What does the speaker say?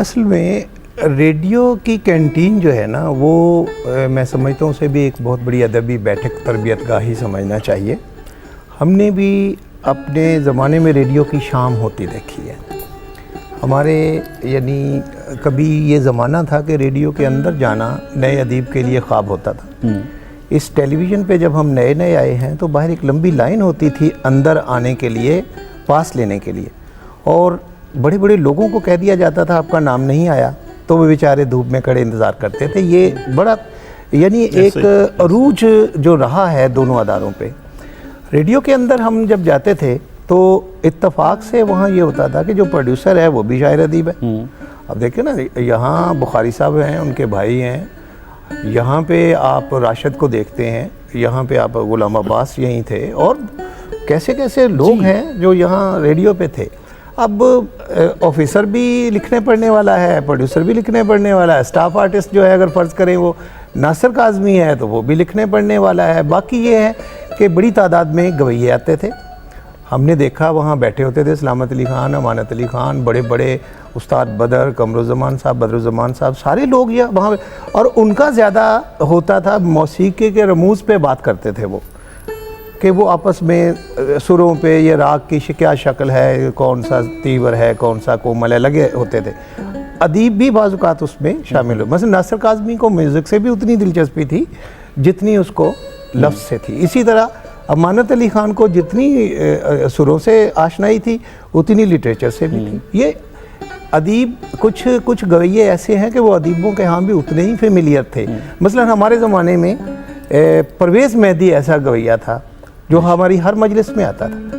اصل میں ریڈیو کی کینٹین جو ہے نا وہ میں سمجھتا ہوں اسے بھی ایک بہت بڑی ادبی بیٹھک تربیت گاہ ہی سمجھنا چاہیے. ہم نے بھی اپنے زمانے میں ریڈیو کی شام ہوتی دیکھی ہے. ہمارے یعنی کبھی یہ زمانہ تھا کہ ریڈیو کے اندر جانا نئے ادیب کے لیے خواب ہوتا تھا. اس ٹیلی ویژن پہ جب ہم نئے آئے ہیں تو باہر ایک لمبی لائن ہوتی تھی اندر آنے کے لیے، پاس لینے کے لیے، اور بڑے بڑے لوگوں کو کہہ دیا جاتا تھا آپ کا نام نہیں آیا تو وہ بیچارے دھوپ میں کھڑے انتظار کرتے تھے. یہ بڑا یعنی ایک عروج جو رہا ہے دونوں اداروں پہ. ریڈیو کے اندر ہم جب جاتے تھے تو اتفاق سے وہاں یہ ہوتا تھا کہ جو پروڈیوسر ہے وہ بھی شاعر ادیب ہے. اب دیکھیں نا، یہاں بخاری صاحب ہیں، ان کے بھائی ہیں، یہاں پہ آپ راشد کو دیکھتے ہیں، یہاں پہ آپ غلام عباس یہیں تھے، اور کیسے کیسے لوگ ہیں جو یہاں ریڈیو پہ تھے. اب آفیسر بھی لکھنے پڑھنے والا ہے، پروڈیوسر بھی لکھنے پڑھنے والا ہے، اسٹاف آرٹسٹ جو ہے اگر فرض کریں وہ ناصر کاظمی ہے تو وہ بھی لکھنے پڑھنے والا ہے. باقی یہ ہے کہ بڑی تعداد میں گویے آتے تھے. ہم نے دیکھا وہاں بیٹھے ہوتے تھے سلامت علی خان، امانت علی خان، بڑے بڑے استاد بدر، قمرالزمان صاحب، بدرالزمان صاحب، سارے لوگ یہ وہاں، اور ان کا زیادہ ہوتا تھا موسیقی کے رموز پہ بات کرتے تھے وہ، کہ وہ آپس میں سروں پہ یہ راگ کی کیا شکل ہے، کون سا تیور ہے، کون سا کومل ہے، لگے ہوتے تھے. ادیب بھی بعض اوقات اس میں شامل ہوئے. مثلا ناصر کاظمی کو میوزک سے بھی اتنی دلچسپی تھی جتنی اس کو لفظ سے تھی. اسی طرح امانت علی خان کو جتنی سروں سے آشنائی تھی اتنی لٹریچر سے بھی تھی. یہ ادیب کچھ گویے ایسے ہیں کہ وہ ادیبوں کے ہاں بھی اتنے ہی فیملیئر تھے. مثلا ہمارے زمانے میں پرویز مہدی ایسا گویہ تھا جو ہماری ہر مجلس میں آتا تھا.